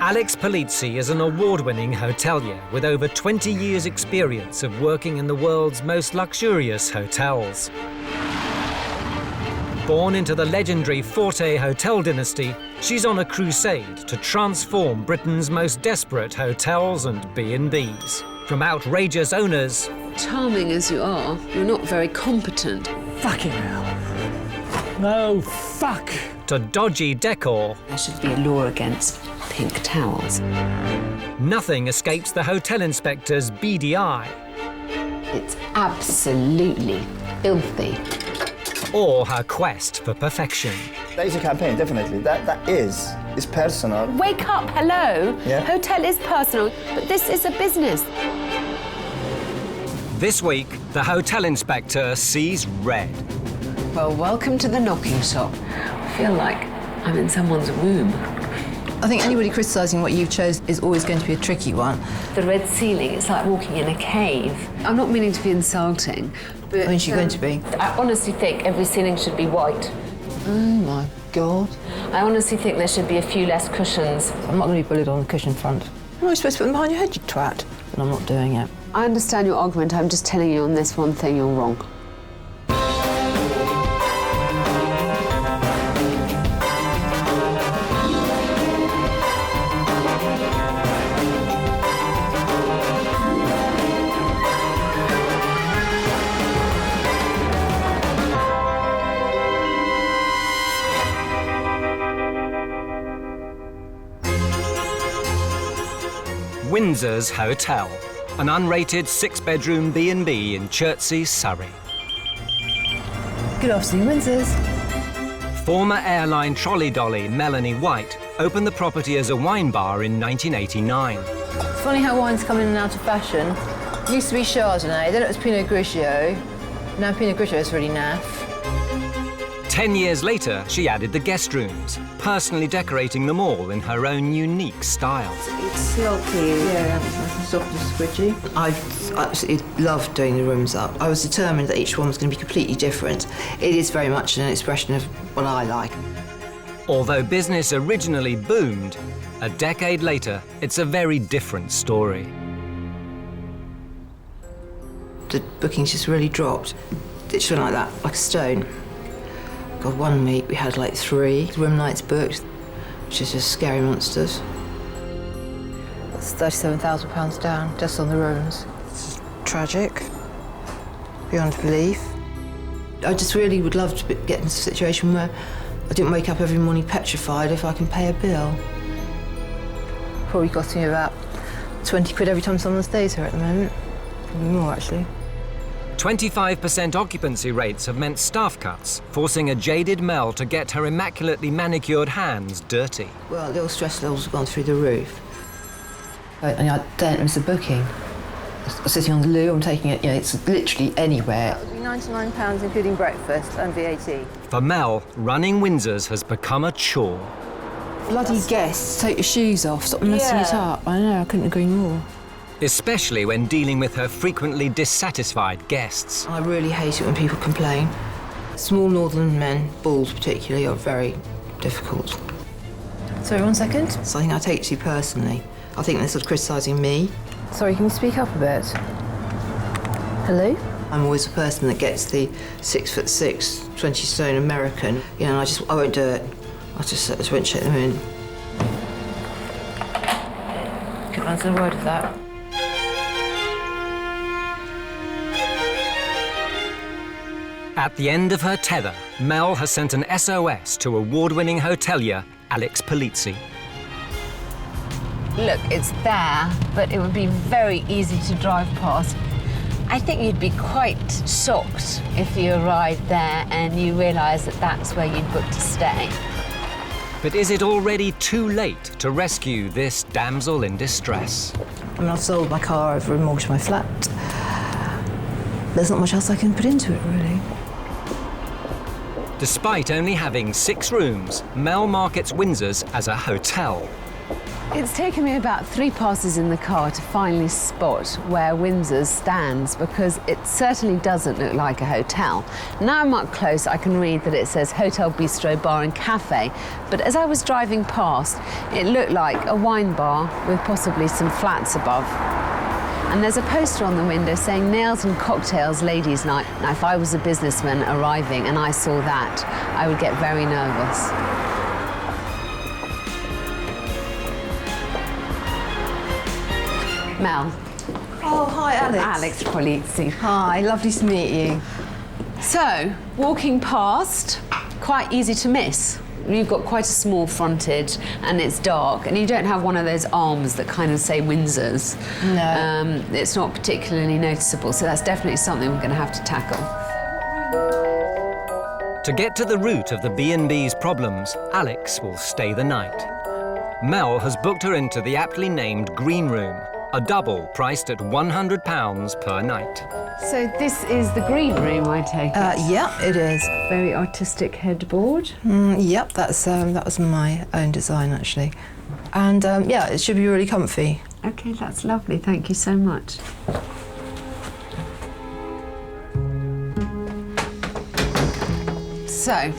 Alex Polizzi is an award-winning hotelier with over 20 years' experience of working in the world's most luxurious hotels. Born into the legendary Forte hotel dynasty, she's on a crusade to transform Britain's most desperate hotels and B&Bs. From outrageous owners... Charming as you are, you're not very competent. Fucking hell. No, fuck. ...to dodgy decor. There should be a law against pink towels. Nothing escapes the hotel inspector's beady eye. It's absolutely filthy. Or her quest for perfection. That is a campaign, definitely. It's personal. Wake up, hello. Yeah. Hotel is personal, but this is a business. This week, the hotel inspector sees red. Well, welcome to the knocking shop. I feel like I'm in someone's womb. I think anybody criticising what you've chose is always going to be a tricky one. The red ceiling, it's like walking in a cave. I'm not meaning to be insulting, but... When's she going to be? I honestly think every ceiling should be white. Oh, my God. I honestly think there should be a few less cushions. I'm not going to be bullied on the cushion front. Am I supposed to put them behind your head, you twat? But I'm not doing it. I understand your argument. I'm just telling you on this one thing you're wrong. Windsor's Hotel, an unrated 6-bedroom B&B in Chertsey, Surrey. Good afternoon, Windsors. Former airline trolley dolly Melanie White opened the property as a wine bar in 1989. It's funny how wines come in and out of fashion. It used to be Chardonnay, then it was Pinot Grigio. Now Pinot Grigio is really naff. 10 years later, she added the guest rooms, personally decorating them all in her own unique style. It's silky. Yeah, soft and squidgy. I absolutely loved doing the rooms up. I was determined that each one was going to be completely different. It is very much an expression of what I like. Although business originally boomed, a decade later, it's a very different story. The bookings just really dropped. It just went like that, like a stone. God, one week we had like 3 room nights booked, which is just scary monsters. That's £37,000 down just on the rooms. It's tragic, beyond belief. I just really would love to get into a situation where I didn't wake up every morning petrified if I can pay a bill. Probably costing me about 20 quid every time someone stays here at the moment. Probably more, actually. 25% occupancy rates have meant staff cuts, forcing a jaded Mel to get her immaculately manicured hands dirty. Well, the stress levels have gone through the roof. I don't miss a booking. I'm sitting on the loo, I'm taking it, it's literally anywhere. It would be £99, including breakfast and VAT. For Mel, running Windsor's has become a chore. Bloody guests, take your shoes off, stop messing it up. I know, I couldn't agree more. Especially when dealing with her frequently dissatisfied guests. I really hate it when people complain. Small northern men, balls particularly, are very difficult. Sorry, 1 second. So I think I take it too personally. I think they're sort of criticising me. Sorry, can you speak up a bit? Hello? I'm always the person that gets the 6'6", 20 stone American, and I won't do it. I just won't check them in. Couldn't answer a word of that. At the end of her tether, Mel has sent an SOS to award-winning hotelier Alex Polizzi. Look, it's there, but it would be very easy to drive past. I think you'd be quite shocked if you arrived there and you realised that that's where you'd booked to stay. But is it already too late to rescue this damsel in distress? I mean, I've sold my car, I've remortgaged my flat. There's not much else I can put into it, really. Despite only having 6 rooms, Mel markets Windsor's as a hotel. It's taken me about 3 passes in the car to finally spot where Windsor stands, because it certainly doesn't look like a hotel. Now I'm up close, I can read that it says Hotel, Bistro, Bar and Cafe, but as I was driving past, it looked like a wine bar with possibly some flats above. And there's a poster on the window saying Nails and Cocktails Ladies' Night. Now, if I was a businessman arriving and I saw that, I would get very nervous. Mel. Oh, hi, Alex. Alex Polizzi. Hi, lovely to meet you. So, walking past, quite easy to miss. You've got quite a small frontage and it's dark, and you don't have one of those arms that kind of say Windsor's. No. It's not particularly noticeable, so that's definitely something we're going to have to tackle. To get to the root of the B&B's problems, Alex will stay the night. Mel has booked her into the aptly named Green Room, a double priced at £100 per night. So this is the Green Room, I take it? Yeah, it is. Very artistic headboard. Yep, that was my own design, actually. And yeah, it should be really comfy. OK, that's lovely. Thank you so much. So,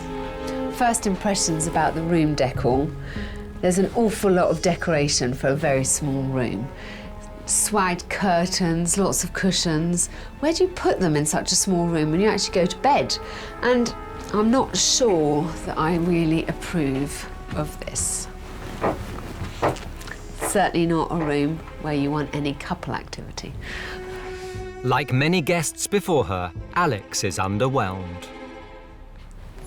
first impressions about the room decor. There's an awful lot of decoration for a very small room. Swag curtains, lots of cushions. Where do you put them in such a small room when you actually go to bed? And I'm not sure that I really approve of this. Certainly not a room where you want any couple activity. Like many guests before her, Alex is underwhelmed.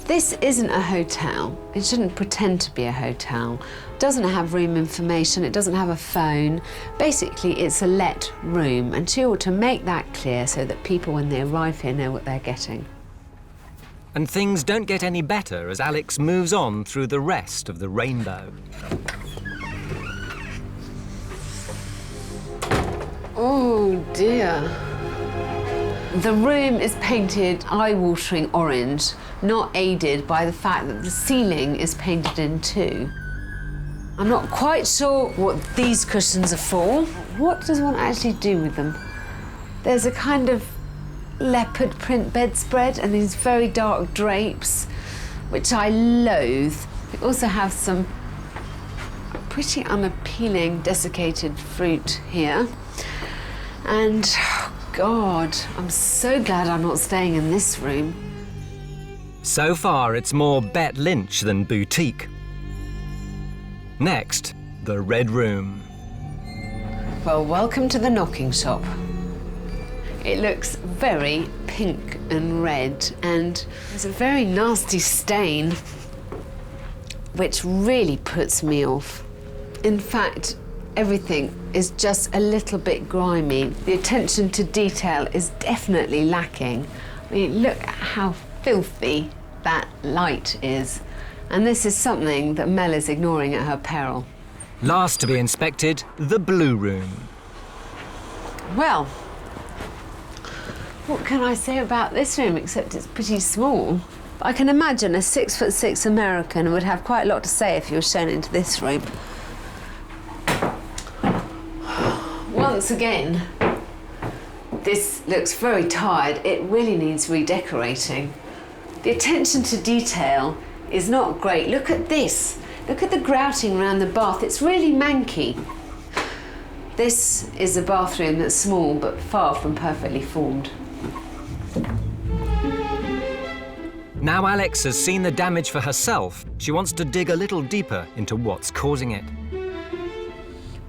This isn't a hotel. It shouldn't pretend to be a hotel. It doesn't have room information, it doesn't have a phone. Basically, it's a let room, and she ought to make that clear so that people, when they arrive here, know what they're getting. And things don't get any better as Alex moves on through the rest of the rainbow. Oh, dear. The room is painted eye-watering orange, not aided by the fact that the ceiling is painted in too. I'm not quite sure what these cushions are for. What does one actually do with them? There's a kind of leopard print bedspread and these very dark drapes, which I loathe. We also have some pretty unappealing desiccated fruit here. And, oh God, I'm so glad I'm not staying in this room. So far, it's more Bet Lynch than boutique. Next, the Red Room. Well, welcome to the knocking shop. It looks very pink and red, and there's a very nasty stain, which really puts me off. In fact, everything is just a little bit grimy. The attention to detail is definitely lacking. I mean, look at how filthy that light is. And this is something that Mel is ignoring at her peril. Last to be inspected, the Blue Room. Well, what can I say about this room except it's pretty small? I can imagine a 6'6" American would have quite a lot to say if he was shown into this room. Once again, this looks very tired. It really needs redecorating. The attention to detail is not great. Look at this. Look at the grouting around the bath. It's really manky. This is a bathroom that's small but far from perfectly formed. Now Alex has seen the damage for herself, she wants to dig a little deeper into what's causing it.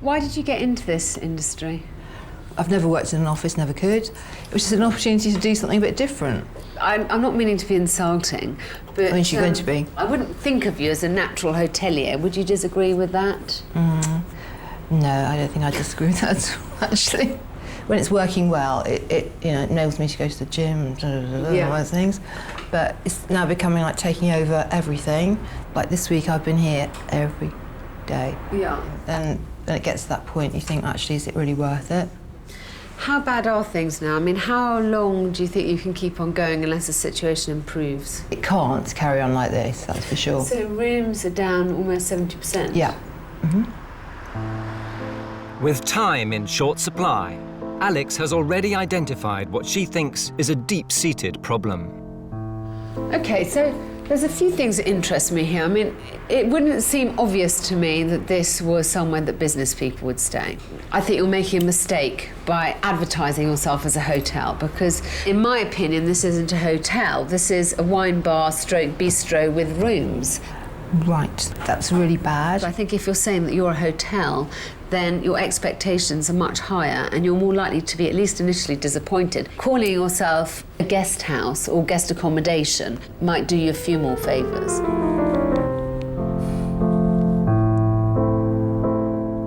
Why did you get into this industry? I've never worked in an office, never could. It was just an opportunity to do something a bit different. I'm not meaning to be insulting, but... I mean, she's going to be. I wouldn't think of you as a natural hotelier. Would you disagree with that? No, I don't think I disagree with that at all, actually. When it's working well, it enables me to go to the gym and all those things. But it's now becoming like taking over everything. Like this week, I've been here every day. Yeah. And then it gets to that point, you think, actually, is it really worth it? How bad are things now? I mean, how long do you think you can keep on going unless the situation improves? It can't carry on like this, that's for sure. So rooms are down almost 70%? Yeah. With time in short supply, Alex has already identified what she thinks is a deep-seated problem. OK, so there's a few things that interest me here. I mean, it wouldn't seem obvious to me that this was somewhere that business people would stay. I think you're making a mistake by advertising yourself as a hotel, because in my opinion, this isn't a hotel. This is a wine bar stroke bistro with rooms. Right, that's really bad. I think if you're saying that you're a hotel, then your expectations are much higher and you're more likely to be at least initially disappointed. Calling yourself a guest house or guest accommodation might do you a few more favours.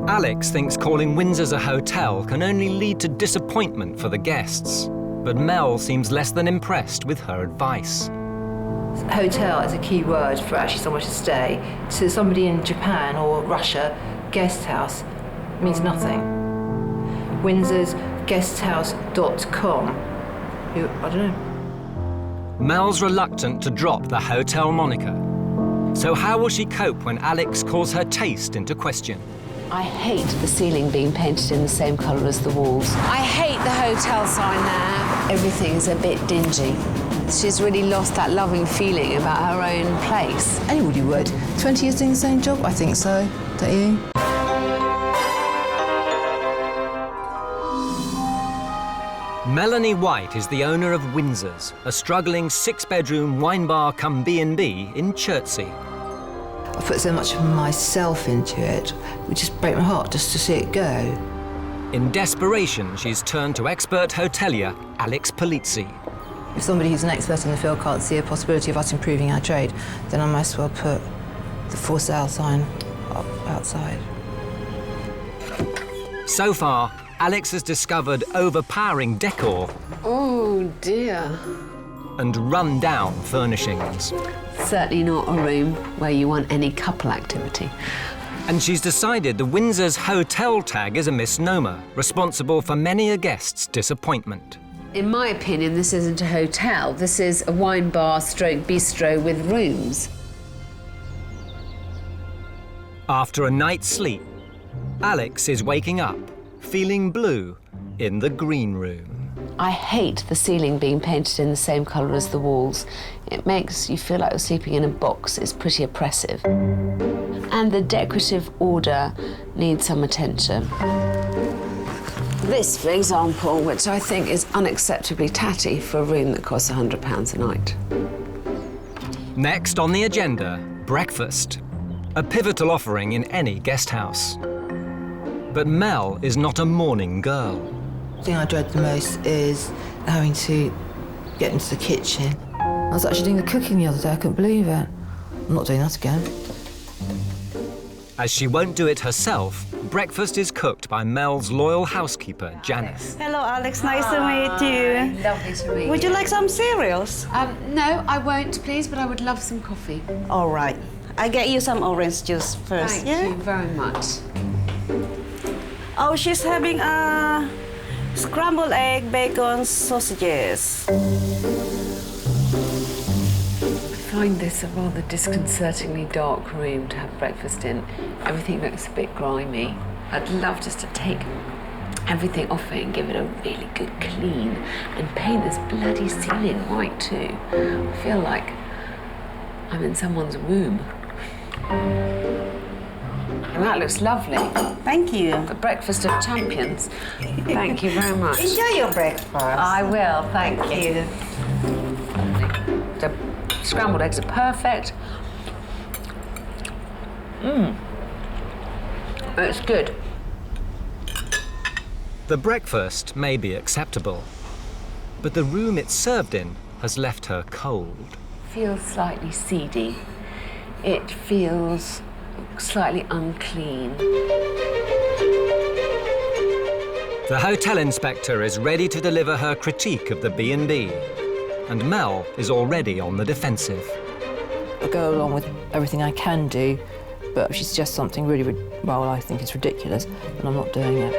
Alex thinks calling Windsor's a hotel can only lead to disappointment for the guests, but Mel seems less than impressed with her advice. Hotel is a key word for actually somewhere to stay. To somebody in Japan or Russia, guest house means nothing. Windsor's guesthouse.com. I don't know. Mel's reluctant to drop the hotel moniker. So how will she cope when Alex calls her taste into question? I hate the ceiling being painted in the same colour as the walls. I hate the hotel sign there. Everything is a bit dingy. She's really lost that loving feeling about her own place. Anybody would. 20 years doing the same job? I think so. Don't you? Melanie White is the owner of Windsor's, a struggling 6-bedroom wine bar cum B&B in Chertsey. I put so much of myself into it, it would just break my heart just to see it go. In desperation, she's turned to expert hotelier Alex Polizzi. If somebody who's an expert in the field can't see a possibility of us improving our trade, then I might as well put the for sale sign up outside. So far, Alex has discovered overpowering decor Oh dear. and run-down furnishings. Certainly not a room where you want any couple activity. And she's decided the Windsor's hotel tag is a misnomer, responsible for many a guest's disappointment. In my opinion, this isn't a hotel. This is a wine bar stroke bistro with rooms. After a night's sleep, Alex is waking up, feeling blue, in the green room. I hate the ceiling being painted in the same colour as the walls. It makes you feel like you're sleeping in a box. It's pretty oppressive. And the decorative order needs some attention. This, for example, which I think is unacceptably tatty for a room that costs £100 a night. Next on the agenda, breakfast, a pivotal offering in any guest house. But Mel is not a morning girl. The thing I dread the most is having to get into the kitchen. I was actually doing the cooking the other day, I couldn't believe it. I'm not doing that again. As she won't do it herself, breakfast is cooked by Mel's loyal housekeeper, Janice. Hello, Alex. Nice to meet you. Lovely to meet you. Would you like some cereals? No, I won't, please, but I would love some coffee. All right. I'll get you some orange juice first, Thank you very much. Oh, she's having a scrambled egg, bacon, sausages. I find this a rather disconcertingly dark room to have breakfast in. Everything looks a bit grimy. I'd love just to take everything off it and give it a really good clean and paint this bloody ceiling white too. I feel like I'm in someone's womb. And that looks lovely. Thank you. A breakfast of champions. Thank you very much. Enjoy your breakfast. I will, thank you. The scrambled eggs are perfect. It's good. The breakfast may be acceptable, but the room it's served in has left her cold. Feels slightly seedy. It feels slightly unclean. The hotel inspector is ready to deliver her critique of the B&B, and Mel is already on the defensive. I go along with everything I can do, but if she suggests something really, well, I think it's ridiculous, then I'm not doing it.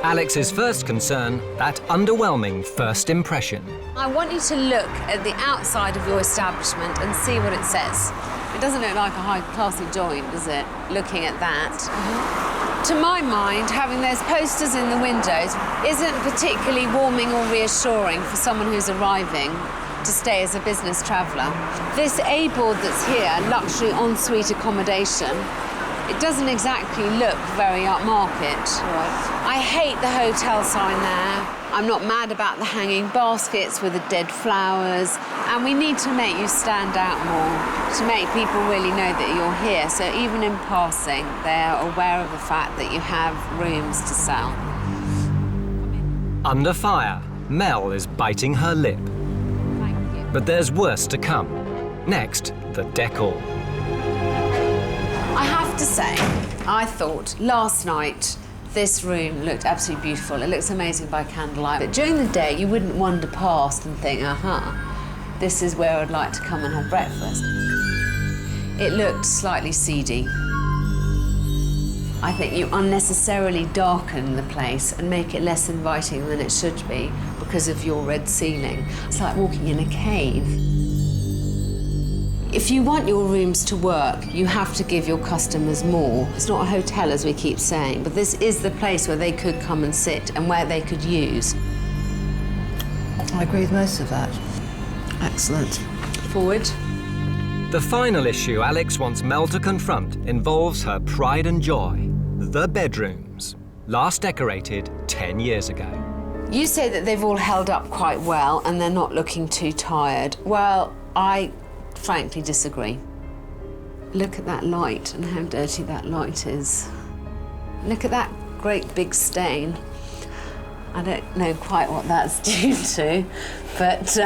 Alex's first concern, that underwhelming first impression. I want you to look at the outside of your establishment and see what it says. It doesn't look like a high-classy joint, does it? Looking at that. To my mind, having those posters in the windows isn't particularly warming or reassuring for someone who's arriving to stay as a business traveller. This A board that's here, luxury ensuite accommodation, it doesn't exactly look very upmarket. Right. I hate the hotel sign there. I'm not mad about the hanging baskets with the dead flowers, and we need to make you stand out more, to make people really know that you're here, so even in passing, they're aware of the fact that you have rooms to sell. Under fire, Mel is biting her lip. Thank you. But there's worse to come. Next, the decor. I have to say, I thought last night this room looked absolutely beautiful. It looks amazing by candlelight. But during the day, you wouldn't wander past and think, this is where I'd like to come and have breakfast. It looked slightly seedy. I think you unnecessarily darken the place and make it less inviting than it should be because of your red ceiling. It's like walking in a cave. If you want your rooms to work, you have to give your customers more. It's not a hotel, as we keep saying, but this is the place where they could come and sit and where they could use. I agree with most of that. Excellent. Forward. The final issue Alex wants Mel to confront involves her pride and joy, the bedrooms, last decorated 10 years ago. You say that they've all held up quite well and they're not looking too tired. Well, I frankly disagree. Look at that light and how dirty that light is. Look at that great big stain. I don't know quite what that's due to, but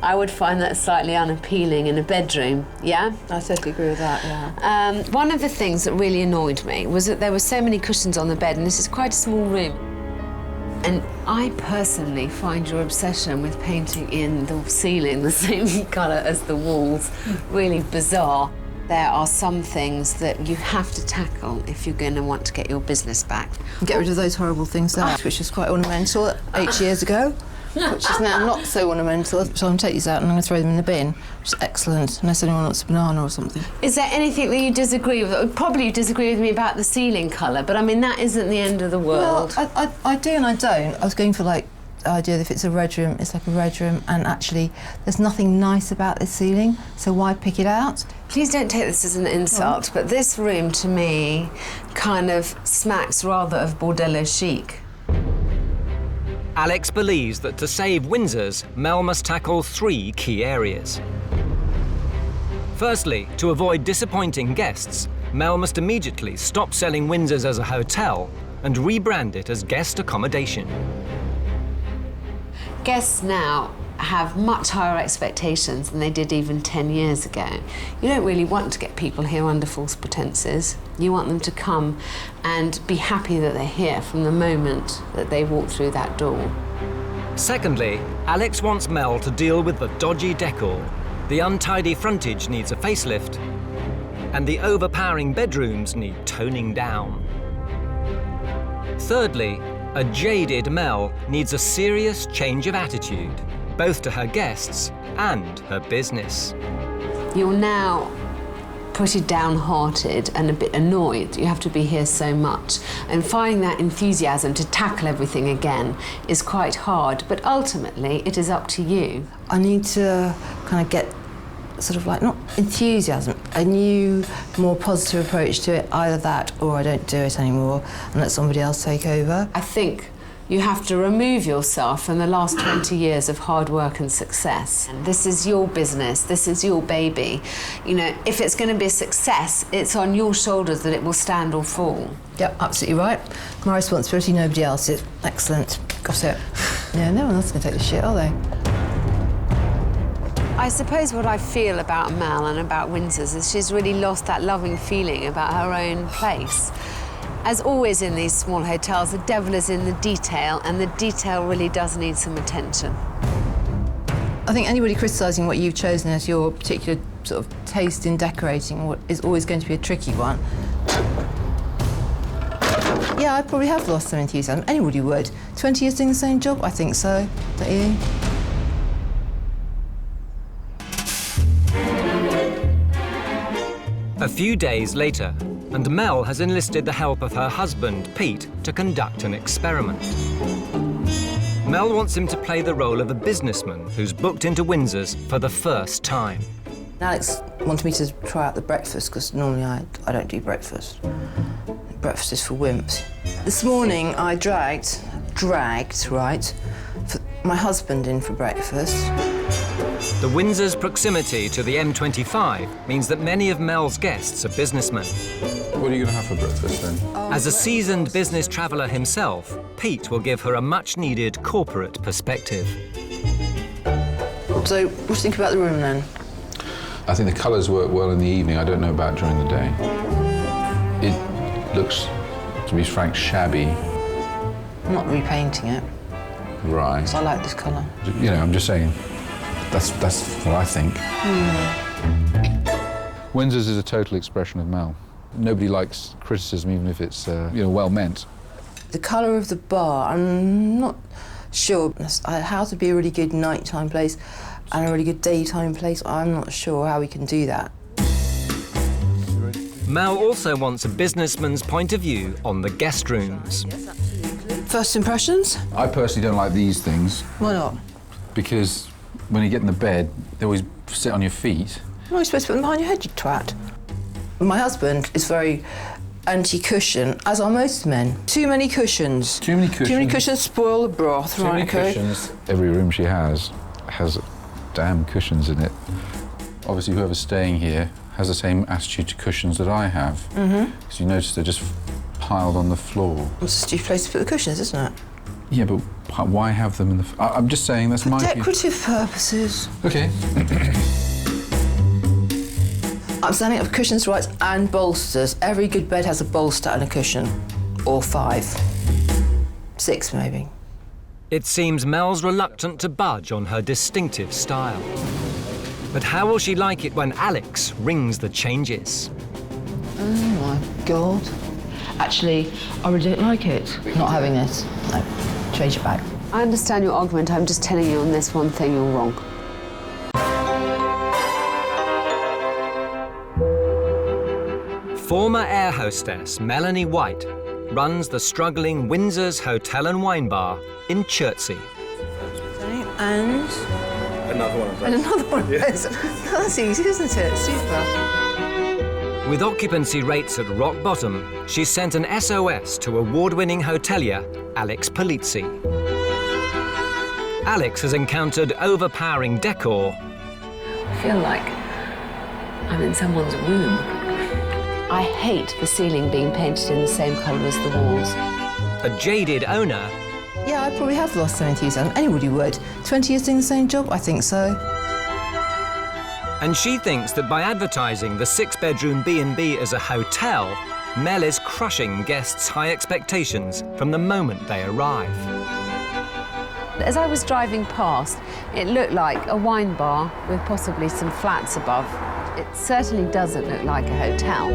I would find that slightly unappealing in a bedroom, yeah? I totally agree with that, yeah. One of the things that really annoyed me was that there were so many cushions on the bed, and this is quite a small room. And I personally find your obsession with painting in the ceiling the same colour as the walls really bizarre. There are some things that you have to tackle if you're going to want to get your business back. Get rid of those horrible things there, which was quite ornamental 8 years ago, which is now not so ornamental. So I'm going to take these out and I'm going to throw them in the bin, which is excellent, unless anyone wants a banana or something. Is there anything that you disagree with? Probably you disagree with me about the ceiling colour, but I mean, that isn't the end of the world. Well, I do and I don't. I was going for like the idea that if it's a red room, it's like a red room, and actually there's nothing nice about this ceiling, so why pick it out? Please don't take this as an insult, but this room to me kind of smacks rather of bordello chic. Alex believes that to save Windsor's, Mel must tackle 3 key areas. Firstly, to avoid disappointing guests, Mel must immediately stop selling Windsor's as a hotel and rebrand it as guest accommodation. Guests now have much higher expectations than they did even 10 years ago. You don't really want to get people here under false pretenses. You want them to come and be happy that they're here from the moment that they walk through that door. Secondly, Alex wants Mel to deal with the dodgy decor. The untidy frontage needs a facelift, and the overpowering bedrooms need toning down. Thirdly, a jaded Mel needs a serious change of attitude, both to her guests and her business. You're now pretty downhearted and a bit annoyed that you have to be here so much, and finding that enthusiasm to tackle everything again is quite hard, but ultimately it is up to you. I need to kind of get sort of like, not enthusiasm, a new, more positive approach to it, either that or I don't do it anymore and let somebody else take over. I think you have to remove yourself from the last 20 years of hard work and success. And this is your business, this is your baby. You know, if it's going to be a success, it's on your shoulders that it will stand or fall. Yep, absolutely right. My responsibility, nobody else's. Excellent, got it. Yeah, no one else is going to take the shit, are they? I suppose what I feel about Mel and about Windsor's is she's really lost that loving feeling about her own place. As always in these small hotels, the devil is in the detail, and the detail really does need some attention. I think anybody criticising what you've chosen as your particular sort of taste in decorating is always going to be a tricky one. Yeah, I probably have lost some enthusiasm. Anybody would. 20 years doing the same job? I think so. Don't you? A few days later, and Mel has enlisted the help of her husband, Pete, to conduct an experiment. Mel wants him to play the role of a businessman who's booked into Windsor's for the first time. Alex wanted me to try out the breakfast, because normally I don't do breakfast. Breakfast is for wimps. This morning I dragged, right, my husband in for breakfast. The Windsor's proximity to the M25 means that many of Mel's guests are businessmen. What are you going to have for breakfast then? As a seasoned business traveller himself, Pete will give her a much-needed corporate perspective. So, what do you think about the room then? I think the colours work well in the evening. I don't know about during the day. It looks, to be frank, shabby. I'm not repainting it, Right. because I like this colour. You know, I'm just saying, that's what I think. Windsor's is a total expression of Mel. Nobody likes criticism, even if it's, well meant. The colour of the bar, I'm not sure how to be a really good nighttime place and a really good daytime place. I'm not sure how we can do that. Mel also wants a businessman's point of view on the guest rooms. First impressions? I personally don't like these things Why not? because when you get in the bed, they always sit on your feet. You're not supposed to put them behind your head, you twat. My husband is very anti-cushion, as are most men. Too many cushions. Too many cushions. Too many cushions spoil the broth, Too right, many okay? cushions. Every room she has damn cushions in it. Obviously, whoever's staying here has the same attitude to cushions that I have. Because you notice they're just piled on the floor. It's a stupid place to put the cushions, isn't it? Yeah, but why have them in the... I'm just saying, that's my... Decorative purposes. OK. I'm standing up for cushions, rights and bolsters. Every good bed has a bolster and a cushion. Or 5. 6, maybe. It seems Mel's reluctant to budge on her distinctive style. But how will she like it when Alex rings the changes? Oh my God. Actually, I really don't like it. Not having this. No, change it back. I understand your argument. I'm just telling you on this one thing you're wrong. Former air hostess Melanie White runs the struggling Windsor's Hotel and Wine Bar in Chertsey. And Another one of those. And another one of those. That's easy, isn't it? Super. With occupancy rates at rock bottom, she's sent an SOS to award-winning hotelier Alex Polizzi. Alex has encountered overpowering decor. I feel like I'm in someone's room. I hate the ceiling being painted in the same colour as the walls. A jaded owner. Yeah, I probably have lost some enthusiasm. Anybody would. 20 years doing the same job? I think so. And she thinks that by advertising the 6-bedroom B&B as a hotel, Mel is crushing guests' high expectations from the moment they arrive. As I was driving past, it looked like a wine bar with possibly some flats above. It certainly doesn't look like a hotel.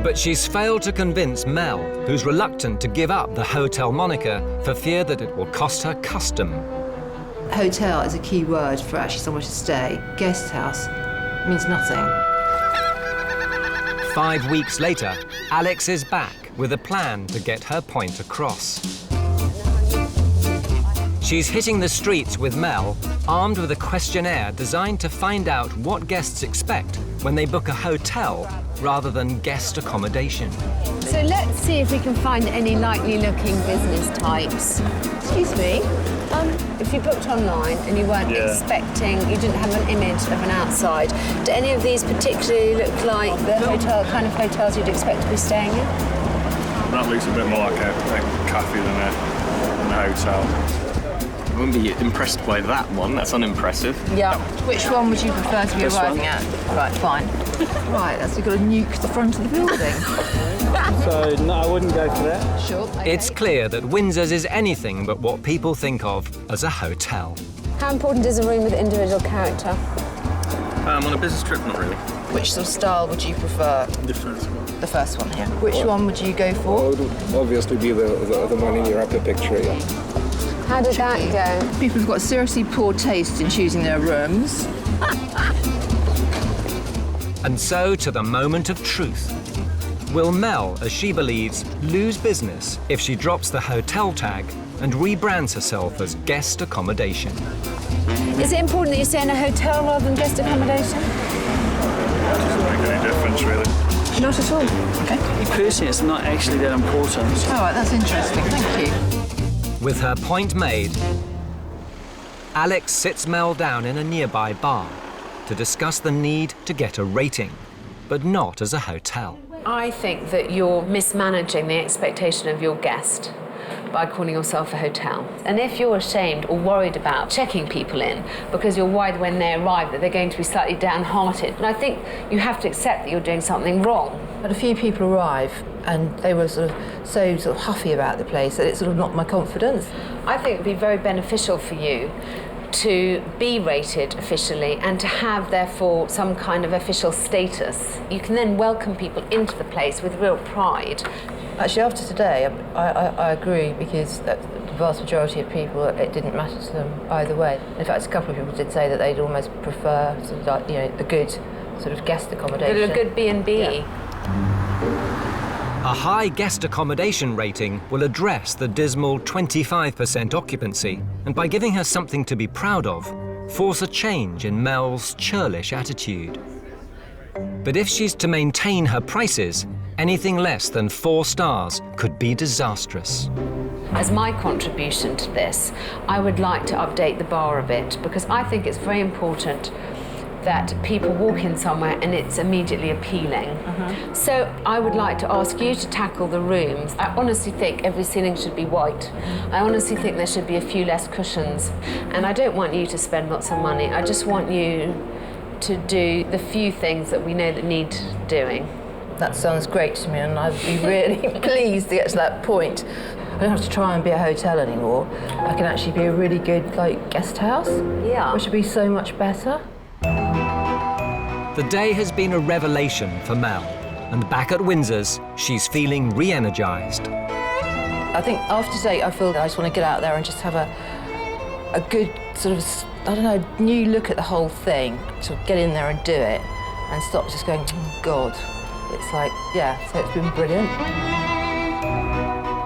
But she's failed to convince Mel, who's reluctant to give up the hotel moniker for fear that it will cost her custom. Hotel is a key word for actually somewhere to stay. Guest house means nothing. 5 weeks later, Alex is back with a plan to get her point across. She's hitting the streets with Mel, armed with a questionnaire designed to find out what guests expect when they book a hotel rather than guest accommodation. So let's see if we can find any likely-looking business types. Excuse me, if you booked online and you weren't expecting, you didn't have an image of an outside, do any of these particularly look like the hotel kind of hotels you'd expect to be staying in? That looks a bit more like a cafe than a hotel. I wouldn't be impressed by that one. That's unimpressive. Yeah. Which one would you prefer to be arriving at? Right, fine. Right, that's you've got to nuke the front of the building. So, no, I wouldn't go for that. Sure. Okay. It's clear that Windsor's is anything but what people think of as a hotel. How important is a room with individual character? On a business trip, not really. Which sort of style would you prefer? The first one. The first one here. Which one would you go for? Well, it would obviously be the one in your upper picture, yeah. How did that go? People have got seriously poor taste in choosing their rooms. And so to the moment of truth. Will Mel, as she believes, lose business if she drops the hotel tag and rebrands herself as guest accommodation? Is it important that you stay in a hotel rather than guest accommodation? Doesn't make any difference, really. Not at all. Okay. Personally, it's not actually that important. All right, that's interesting. Thank you. With her point made, Alex sits Mel down in a nearby bar to discuss the need to get a rating, but not as a hotel. I think that you're mismanaging the expectation of your guest by calling yourself a hotel. And if you're ashamed or worried about checking people in because you're worried when they arrive that they're going to be slightly downhearted, and I think you have to accept that you're doing something wrong. But a few people arrive and they were so huffy about the place that it sort of knocked my confidence. I think it'd be very beneficial for you to be rated officially and to have, therefore, some kind of official status. You can then welcome people into the place with real pride. Actually, after today, I agree, because the vast majority of people, it didn't matter to them either way. In fact, a couple of people did say that they'd almost prefer sort of like, a good sort of guest accommodation. A good B&B. Yeah. A high guest accommodation rating will address the dismal 25% occupancy, and by giving her something to be proud of, force a change in Mel's churlish attitude. But if she's to maintain her prices, anything less than 4 stars could be disastrous. As my contribution to this, I would like to update the bar a bit, because I think it's very important that people walk in somewhere and it's immediately appealing. So I would like to ask you to tackle the rooms. I honestly think every ceiling should be white. I honestly think there should be a few less cushions. And I don't want you to spend lots of money. I just want you to do the few things that we know that need doing. That sounds great to me, and I'd be really pleased to get to that point. I don't have to try and be a hotel anymore. I can actually be a really good, guest house. Yeah. Which would be so much better. The day has been a revelation for Mel, and back at Windsor's, she's feeling re-energised. I think after today, I feel that I just want to get out there and just have a good sort of, new look at the whole thing. Sort of get in there and do it, and stop just going, oh God. It's so it's been brilliant.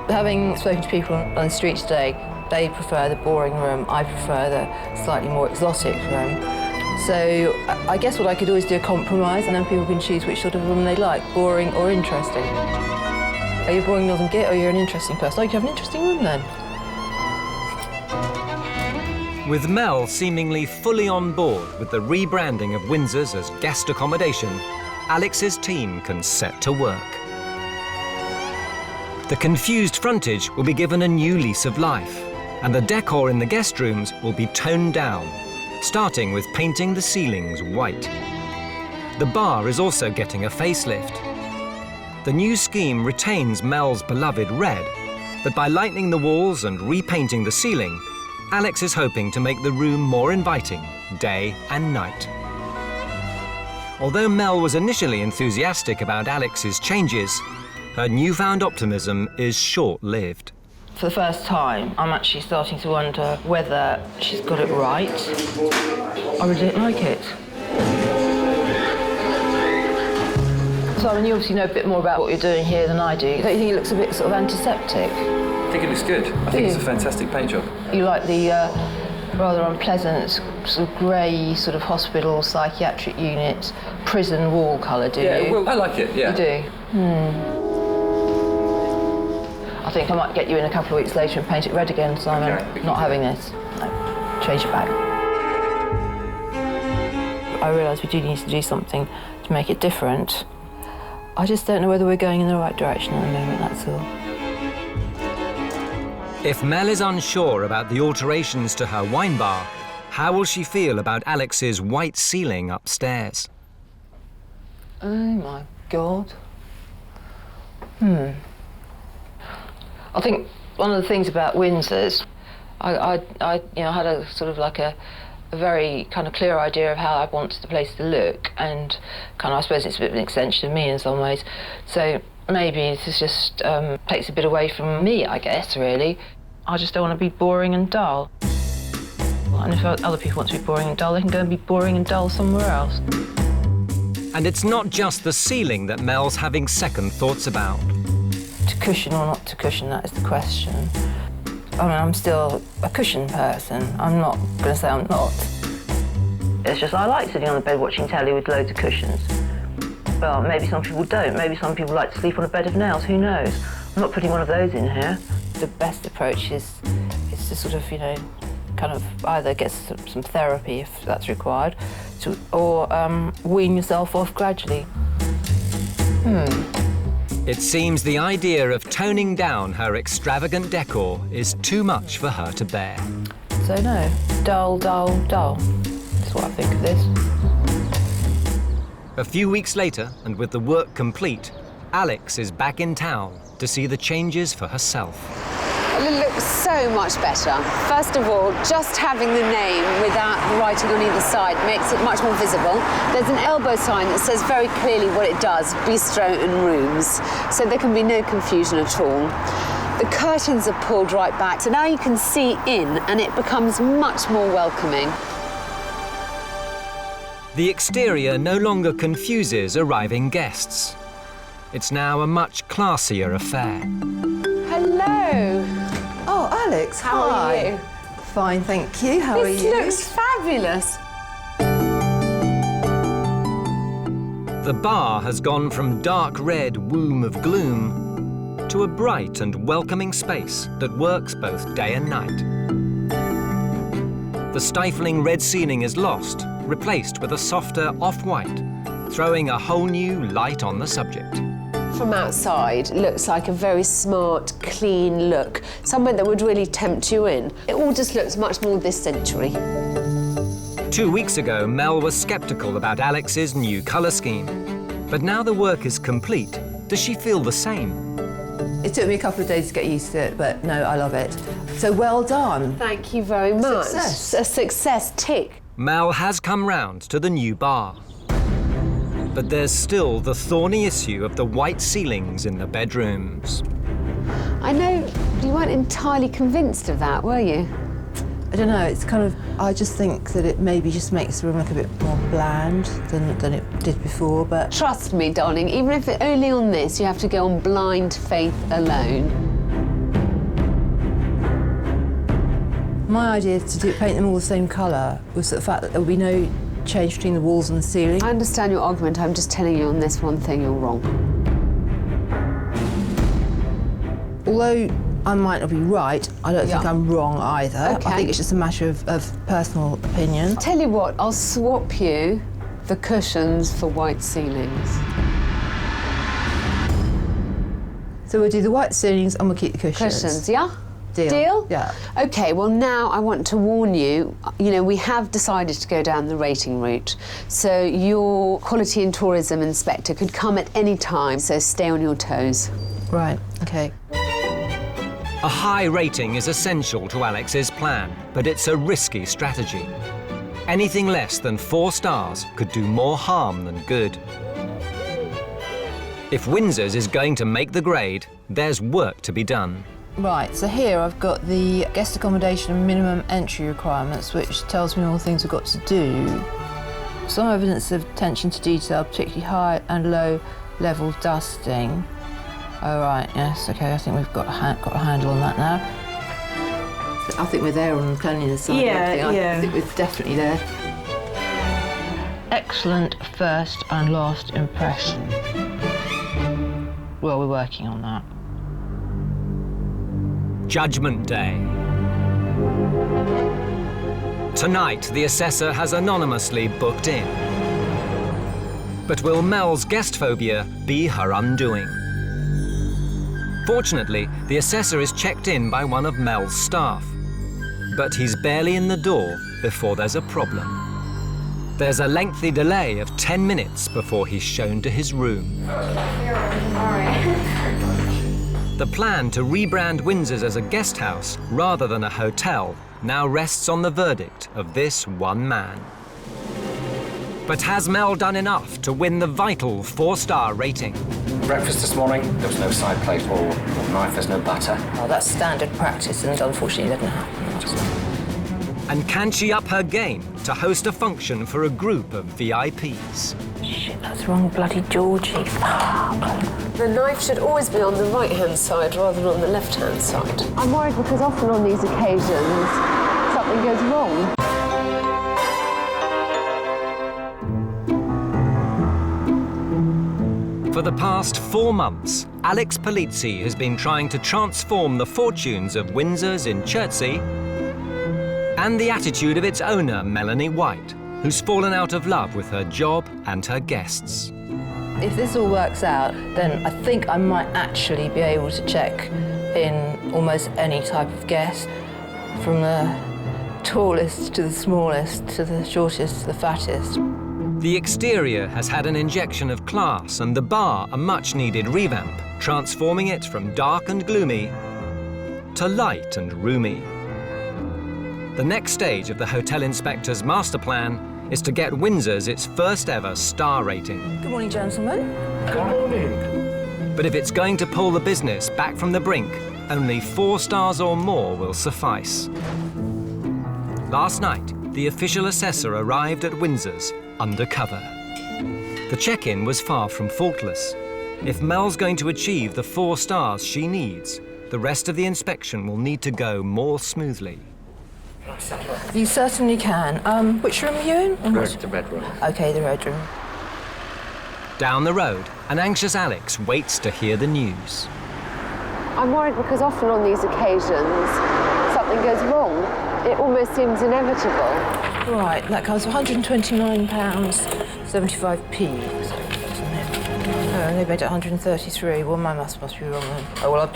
Having spoken to people on the street today, they prefer the boring room, I prefer the slightly more exotic room. So I guess what I could always do a compromise, and then people can choose which sort of room they like, boring or interesting. Are you a boring Northern Git, or you're an interesting person? Oh, you can have an interesting room then. With Mel seemingly fully on board with the rebranding of Windsor's as guest accommodation, Alex's team can set to work. The confused frontage will be given a new lease of life, and the decor in the guest rooms will be toned down, starting with painting the ceilings white. The bar is also getting a facelift. The new scheme retains Mel's beloved red, but by lightening the walls and repainting the ceiling, Alex is hoping to make the room more inviting, day and night. Although Mel was initially enthusiastic about Alex's changes, her newfound optimism is short-lived. For the first time, I'm actually starting to wonder whether she's got it right. I really don't like it. Simon, you obviously know a bit more about what you're doing here than I do. Don't you think it looks a bit sort of antiseptic? I think it looks good. I think it's a fantastic paint job. You like the rather unpleasant, sort of grey, sort of hospital, psychiatric unit, prison wall colour, do you? Yeah, well, I like it, yeah. You do? I think I might get you in a couple of weeks later and paint it red again, Simon. Okay. Not having this. No, change it back. I realise we do need to do something to make it different. I just don't know whether we're going in the right direction at the moment, that's all. If Mel is unsure about the alterations to her wine bar, how will she feel about Alex's white ceiling upstairs? Oh my God. I think one of the things about Windsor's, I had a sort of like a very kind of clear idea of how I wanted the place to look, and kind of I suppose it's a bit of an extension of me in some ways. So maybe this just takes a bit away from me, I guess, really. I just don't want to be boring and dull. And if other people want to be boring and dull, they can go and be boring and dull somewhere else. And it's not just the ceiling that Mel's having second thoughts about. To cushion or not to cushion, that is the question. I mean, I'm still a cushion person. I'm not going to say I'm not. It's just I like sitting on the bed watching telly with loads of cushions. Well, maybe some people don't. Maybe some people like to sleep on a bed of nails. Who knows? I'm not putting one of those in here. The best approach is to sort of, you know, kind of either get some therapy if that's required, or wean yourself off gradually. It seems the idea of toning down her extravagant decor is too much for her to bear. So no, dull, dull, dull. That's what I think of this. A few weeks later, and with the work complete, Alex is back in town to see the changes for herself. Well, it looks so much better. First of all, just having the name without the writing on either side makes it much more visible. There's an elbow sign that says very clearly what it does, bistro and rooms, so there can be no confusion at all. The curtains are pulled right back, so now you can see in and it becomes much more welcoming. The exterior no longer confuses arriving guests. It's now a much classier affair. Hello. Oh, Alex, How are you? Fine, thank you. How are you? This looks fabulous. The bar has gone from dark red womb of gloom to a bright and welcoming space that works both day and night. The stifling red ceiling is lost, replaced with a softer off-white, throwing a whole new light on the subject. From outside, it looks like a very smart, clean look, somewhere that would really tempt you in. It all just looks much more this century. 2 weeks ago, Mel was sceptical about Alex's new colour scheme. But now the work is complete, does she feel the same? It took me a couple of days to get used to it, but no, I love it. So well done. Thank you very much. Success. A success, tick. Mel has come round to the new bar. But there's still the thorny issue of the white ceilings in the bedrooms. I know you weren't entirely convinced of that, were you? I don't know, it's kind of, I just think that it maybe just makes the room look a bit more bland than it did before, but... Trust me, darling, even if only on this, you have to go on blind faith alone. My idea to paint them all the same colour was the fact that there would be no change between the walls and the ceiling. I understand your argument, I'm just telling you on this one thing you're wrong. Although I might not be right, I don't think I'm wrong either. Okay. I think it's just a matter of personal opinion. Tell you what, I'll swap you the cushions for white ceilings. So we'll do the white ceilings and we'll keep the cushions. Cushions, yeah? Deal? Yeah. OK, well now I want to warn you, we have decided to go down the rating route. So your quality and tourism inspector could come at any time, so stay on your toes. Right, OK. A high rating is essential to Alex's plan, but it's a risky strategy. Anything less than 4 stars could do more harm than good. If Windsor's is going to make the grade, there's work to be done. Right, so here I've got the guest accommodation and minimum entry requirements, which tells me all the things we've got to do. Some evidence of attention to detail, particularly high and low level dusting. Oh, right, yes, OK, I think we've got a handle on that now. I think we're there on the cleanliness side. I think we're definitely there. Excellent first and last impression. Well, we're working on that. Judgment Day. Tonight, the assessor has anonymously booked in. But will Mel's guest phobia be her undoing? Fortunately, the assessor is checked in by one of Mel's staff. But he's barely in the door before there's a problem. There's a lengthy delay of 10 minutes before he's shown to his room. The plan to rebrand Windsor's as a guest house rather than a hotel now rests on the verdict of this one man. But has Mel done enough to win the vital 4-star rating? Breakfast this morning, there was no side plate or knife, there's no butter. Oh, that's standard practice and unfortunately didn't happen. And can she up her game to host a function for a group of VIPs? Shit, that's wrong, bloody Georgie. Fuck. The knife should always be on the right-hand side rather than on the left-hand side. I'm worried because often on these occasions, something goes wrong. For the past 4 months, Alex Polizzi has been trying to transform the fortunes of Windsor's in Chertsey and the attitude of its owner, Melanie White, who's fallen out of love with her job and her guests. If this all works out, then I think I might actually be able to check in almost any type of guest, from the tallest to the smallest, to the shortest to the fattest. The exterior has had an injection of class and the bar a much-needed revamp, transforming it from dark and gloomy to light and roomy. The next stage of the hotel inspector's master plan is to get Windsor's its first ever star rating. Good morning, gentlemen. Good morning. But if it's going to pull the business back from the brink, only 4 stars or more will suffice. Last night, the official assessor arrived at Windsor's undercover. The check-in was far from faultless. If Mel's going to achieve the 4 stars she needs, the rest of the inspection will need to go more smoothly. You certainly can. Which room are you in? The red room. OK, the red room. Down the road, an anxious Alex waits to hear the news. I'm worried because often on these occasions, something goes wrong. It almost seems inevitable. Right, that comes to £129.75p, isn't it? Oh, and they made it 133. Well, my maths must be wrong then. Oh, well,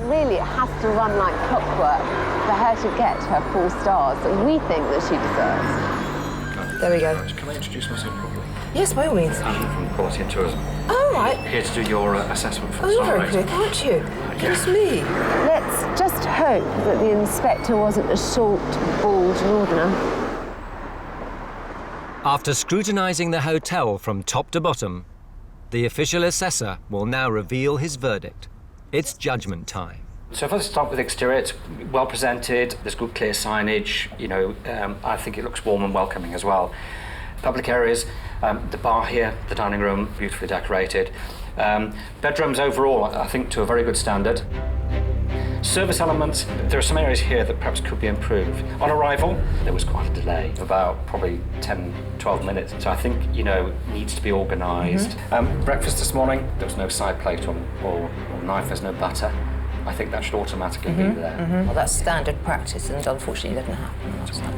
Really, it has to run like clockwork for her to get her 4 stars that we think that she deserves. there we go. Can I introduce myself properly? Yes, by all means. I'm from Quality and Tourism. Oh, right. Here to do your assessment for Oh, the you're star very rating. quick, aren't you? Goodness me. Let's just hope that the inspector wasn't a short, bald northerner. After scrutinising the hotel from top to bottom, the official assessor will now reveal his verdict. It's judgment time. So if I start with exterior, it's well presented, there's good clear signage, I think it looks warm and welcoming as well. Public areas, the bar here, the dining room, beautifully decorated. Bedrooms overall, I think to a very good standard. Service elements, there are some areas here that perhaps could be improved. On arrival, there was quite a delay, about probably 10, 12 minutes. So I think, needs to be organised. Breakfast this morning, there was no side plate or knife, there's no butter. I think that should automatically be there. Well, that's standard practice, and unfortunately it didn't happen last time.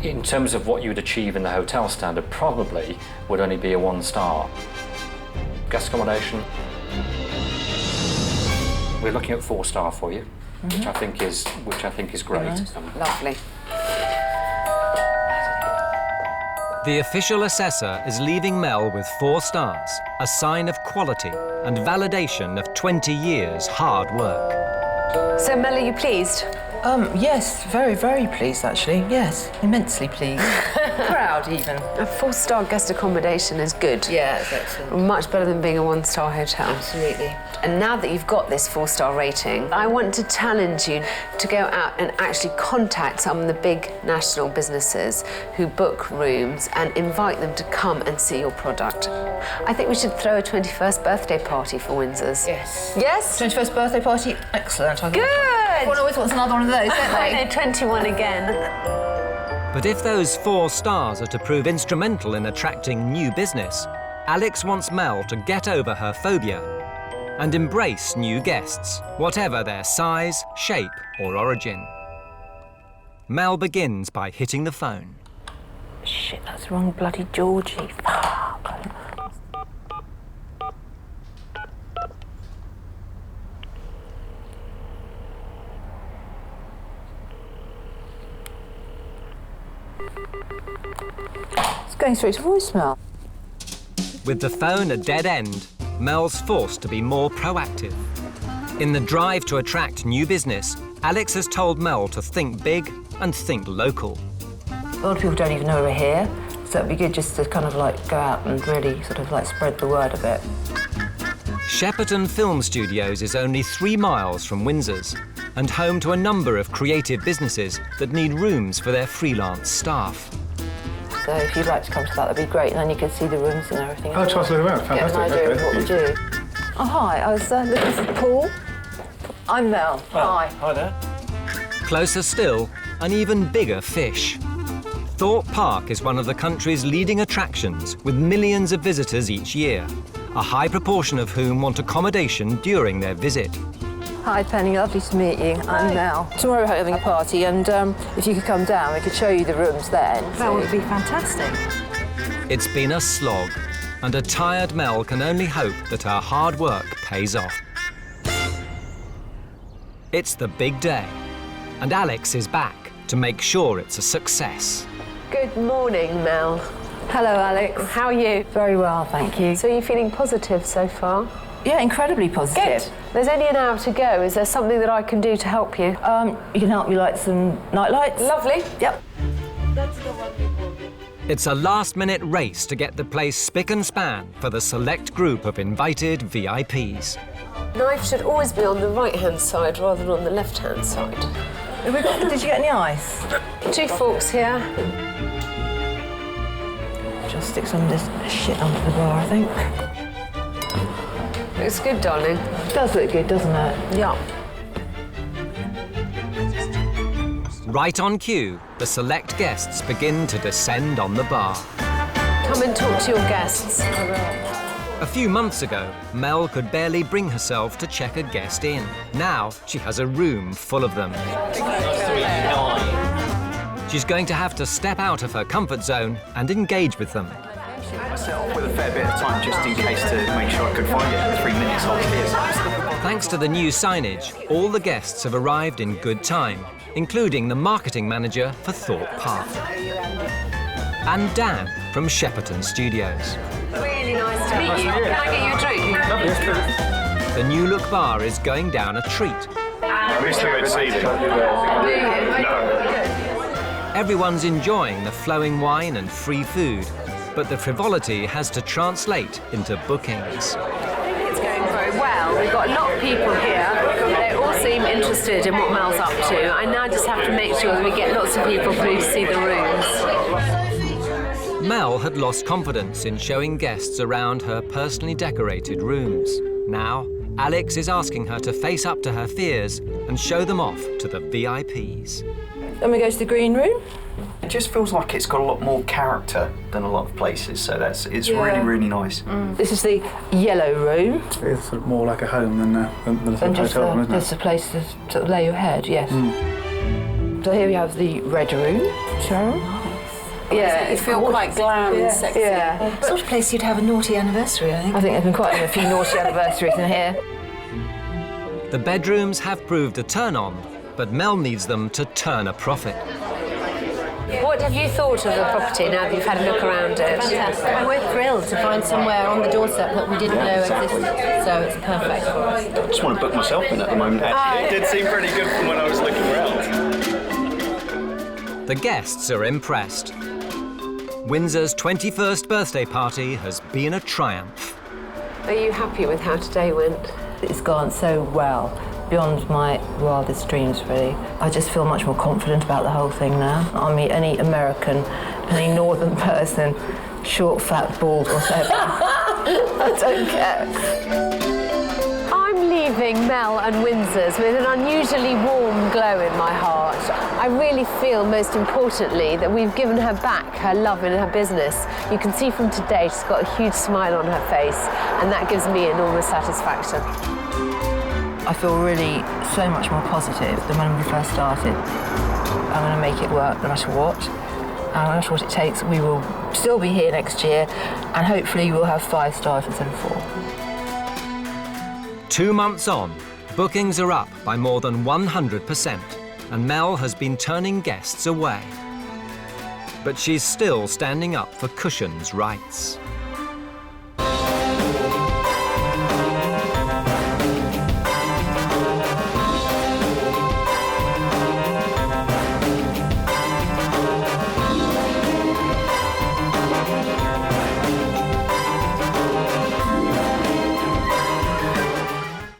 In terms of what you would achieve in the hotel standard, probably would only be a 1 star. Guest accommodation, we're looking at 4 star for you, which I think is great. Nice. Lovely. The official assessor is leaving Mel with 4 stars, a sign of quality and validation of 20 years' hard work. So, Mel, are you pleased? Yes, very, very pleased, actually. Yes, immensely pleased. Proud, even. A 4-star guest accommodation is good. Yeah, it's excellent. Much better than being a 1-star hotel. Absolutely. And now that you've got this 4-star rating, I want to challenge you to go out and actually contact some of the big national businesses who book rooms and invite them to come and see your product. I think we should throw a 21st birthday party for Windsor's. Yes. Yes? 21st birthday party, excellent. Good! One always wants another one of those, don't I they? know, 21 again. But if those 4 stars are to prove instrumental in attracting new business, Alex wants Mel to get over her phobia and embrace new guests, whatever their size, shape, or origin. Mel begins by hitting the phone. Shit, that's wrong, bloody Georgie. Fuck. It's going straight to voicemail. With the phone a dead end, Mel's forced to be more proactive. In the drive to attract new business, Alex has told Mel to think big and think local. A lot of people don't even know we're here, so it'd be good just to kind of go out and really sort of spread the word a bit. Shepperton Film Studios is only 3 miles from Windsor's and home to a number of creative businesses that need rooms for their freelance staff. So if you'd like to come to that, that'd be great, and then you can see the rooms and everything. Oh, try to look around. Get Fantastic. an idea of what we Okay. do. Oh, hi, I was looking for Paul. I'm Mel. Hi. Hi there. Closer still, an even bigger fish. Thorpe Park is one of the country's leading attractions, with millions of visitors each year, a high proportion of whom want accommodation during their visit. Hi, Penny. Lovely to meet you. I'm Mel. Tomorrow we're having a party, and if you could come down, we could show you the rooms then. That would be fantastic. It's been a slog, and a tired Mel can only hope that her hard work pays off. It's the big day, and Alex is back to make sure it's a success. Good morning, Mel. Hello, Alex. How are you? Very well, thank you. So you're feeling positive so far? Yeah, incredibly positive. Good. There's only an hour to go. Is there something that I can do to help you? You can help me light some night lights. Lovely. Yep. It's a last-minute race to get the place spick and span for the select group of invited VIPs. Knife should always be on the right-hand side rather than on the left-hand side. Did you get any ice? 2 forks here. Just stick some of this shit under the bar, I think. Looks good, darling. It does look good, doesn't it? Yeah. Right on cue, the select guests begin to descend on the bar. Come and talk to your guests. A few months ago, Mel could barely bring herself to check a guest in. Now, she has a room full of them. She's going to have to step out of her comfort zone and engage with them. I set off with a fair bit of time just in case to make sure I could find it in 3 minutes I was here. Thanks to the new signage, all the guests have arrived in good time, including the marketing manager for Thorpe Park. And Dan from Shepperton Studios. Really nice to meet you. Can I get you a drink? The new look bar is going down a treat. We still get seated. Everyone's enjoying the flowing wine and free food, but the frivolity has to translate into bookings. It's going very well. We've got a lot of people here. They all seem interested in what Mel's up to. I now just have to make sure that we get lots of people through to see the rooms. Mel had lost confidence in showing guests around her personally decorated rooms. Now, Alex is asking her to face up to her fears and show them off to the VIPs. Then we go to the green room. It just feels like it's got a lot more character than a lot of places, so it's really, really nice. This is the yellow room. It's sort of more like a home than a And just hotel room, isn't there's it? a place to sort of lay your head, yes. So here we have the red room, Sharon. Yeah, You feel quite glam and sexy. Yeah. Sort of place you'd have a naughty anniversary, I think. I think there's been quite a few naughty anniversaries in here. The bedrooms have proved a turn-on, but Mel needs them to turn a profit. What have you thought of the property now that you've had a look around it? Fantastic. And we're thrilled to find somewhere on the doorstep that we didn't know existed, so it's perfect for us. I just want to book myself in at the moment, actually. It did seem pretty good from when I was looking around. The guests are impressed. Windsor's 21st birthday party has been a triumph. Are you happy with how today went? It's gone so well, beyond my wildest dreams, really. I just feel much more confident about the whole thing now. I'll meet any American, any northern person, short, fat, bald, whatever. I don't care. I'm leaving Mel and Windsor's with an unusually warm glow in my heart. I really feel, most importantly, that we've given her back her love in her business. You can see from today she's got a huge smile on her face, and that gives me enormous satisfaction. I feel really so much more positive than when we first started. I'm going to make it work no matter what. And no matter what it takes, we will still be here next year, and hopefully we'll have 5 stars instead of 4. 2 months on, bookings are up by more than 100%, and Mel has been turning guests away. But she's still standing up for Cushion's rights.